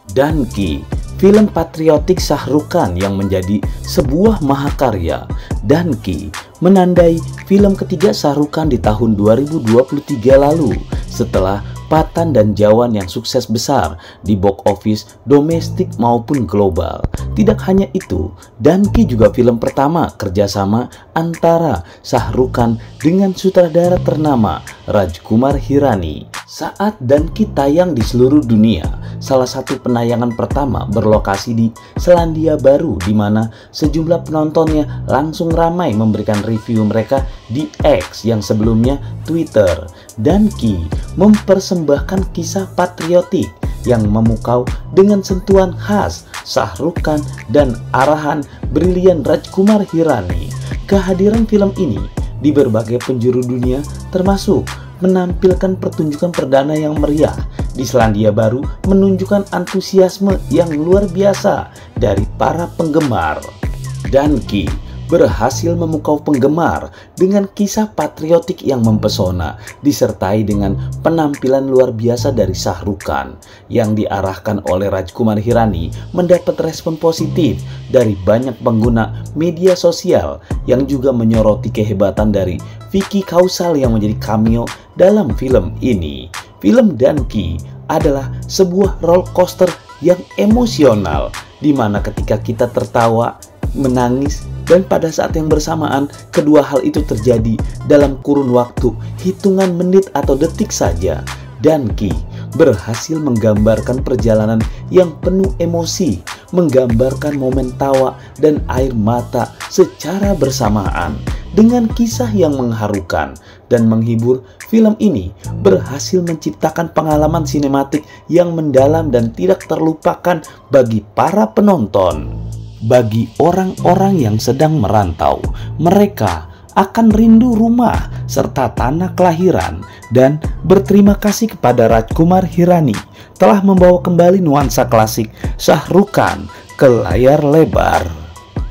Danki, film patriotik Shah Rukh Khan yang menjadi sebuah mahakarya. Danki menandai film ketiga Shah Rukh Khan di tahun 2023 lalu setelah Pathan dan Jawan yang sukses besar di box office domestik maupun global. Tidak hanya itu, Danki juga film pertama kerjasama antara Shah Rukh Khan dengan sutradara ternama Rajkumar Hirani. Saat Danki tayang di seluruh dunia, salah satu penayangan pertama berlokasi di Selandia Baru, di mana sejumlah penontonnya langsung ramai memberikan review mereka di X yang sebelumnya Twitter. Danki mempersembahkan kisah patriotik yang memukau dengan sentuhan khas Shah Rukh Khan dan arahan brilian Rajkumar Hirani. Kehadiran film ini di berbagai penjuru dunia termasuk menampilkan pertunjukan perdana yang meriah di Selandia Baru, menunjukkan antusiasme yang luar biasa dari para penggemar. Danki berhasil memukau penggemar dengan kisah patriotik yang mempesona, disertai dengan penampilan luar biasa dari Shah Rukh Khan yang diarahkan oleh Rajkumar Hirani, mendapat respon positif dari banyak pengguna media sosial yang juga menyoroti kehebatan dari Vicky Kaushal yang menjadi cameo dalam film ini. Film Danki adalah sebuah roller coaster yang emosional, di mana ketika kita tertawa, menangis, dan pada saat yang bersamaan kedua hal itu terjadi dalam kurun waktu hitungan menit atau detik saja. Danki berhasil menggambarkan perjalanan yang penuh emosi, menggambarkan momen tawa dan air mata secara bersamaan. Dengan kisah yang mengharukan dan menghibur, film ini berhasil menciptakan pengalaman sinematik yang mendalam dan tidak terlupakan bagi para penonton. Bagi orang-orang yang sedang merantau, mereka akan rindu rumah serta tanah kelahiran dan berterima kasih kepada Rajkumar Hirani telah membawa kembali nuansa klasik Shah Rukh Khan ke layar lebar.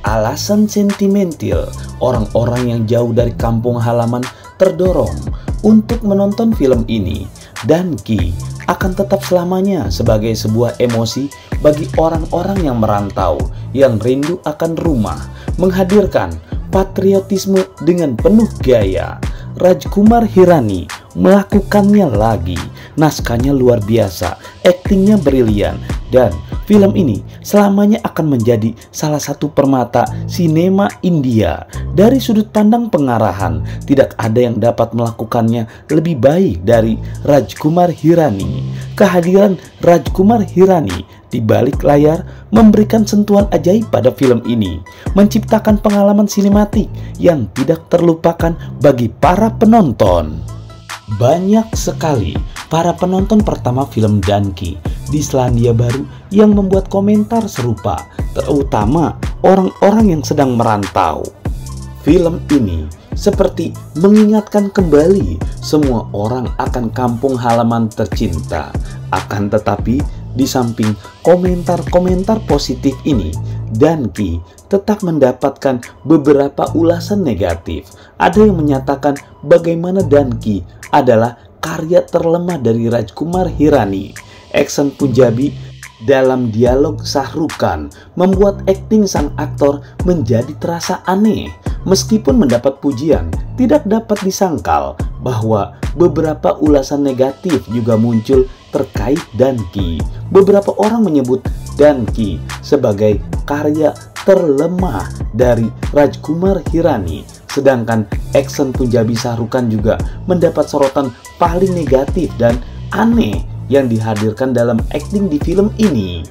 Alasan sentimental, orang-orang yang jauh dari kampung halaman terdorong untuk menonton film ini. Danki akan tetap selamanya sebagai sebuah emosi bagi orang-orang yang merantau, yang rindu akan rumah, menghadirkan patriotisme dengan penuh gaya. Rajkumar Hirani melakukannya lagi. Naskahnya luar biasa, aktingnya brilian, dan film ini selamanya akan menjadi salah satu permata sinema India. Dari sudut pandang pengarahan, tidak ada yang dapat melakukannya lebih baik dari Rajkumar Hirani. Kehadiran Rajkumar Hirani di balik layar memberikan sentuhan ajaib pada film ini, menciptakan pengalaman sinematik yang tidak terlupakan bagi para penonton. Banyak sekali para penonton pertama film Danki di Selandia Baru yang membuat komentar serupa, terutama orang-orang yang sedang merantau. Film ini seperti mengingatkan kembali semua orang akan kampung halaman tercinta. Akan tetapi, di samping komentar-komentar positif ini, Danki tetap mendapatkan beberapa ulasan negatif. Ada yang menyatakan bagaimana Danki adalah karya terlemah dari Rajkumar Hirani. Aksen Punjabi dalam dialog Shah Rukh Khan membuat akting sang aktor menjadi terasa aneh. Meskipun mendapat pujian, tidak dapat disangkal bahwa beberapa ulasan negatif juga muncul terkait Danki. Beberapa orang menyebut Danki sebagai karya terlemah dari Rajkumar Hirani, sedangkan aksen Punjabi Shah Rukh Khan juga mendapat sorotan paling negatif dan aneh yang dihadirkan dalam akting di film ini.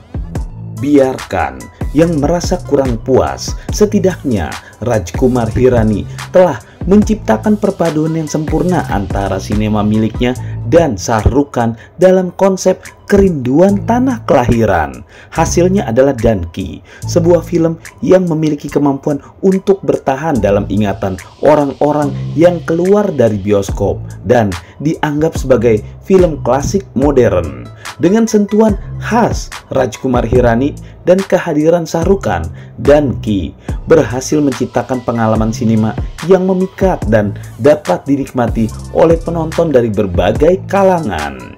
Biarkan yang merasa kurang puas, setidaknya Rajkumar Hirani telah menciptakan perpaduan yang sempurna antara sinema miliknya dan Shah Rukh Khan dalam konsep kerinduan tanah kelahiran. Hasilnya adalah Danki, sebuah film yang memiliki kemampuan untuk bertahan dalam ingatan orang-orang yang keluar dari bioskop dan dianggap sebagai film klasik modern. Dengan sentuhan khas Rajkumar Hirani dan kehadiran Shah Rukh Khan, Danki berhasil menciptakan pengalaman sinema yang memikat dan dapat dinikmati oleh penonton dari berbagai kalangan.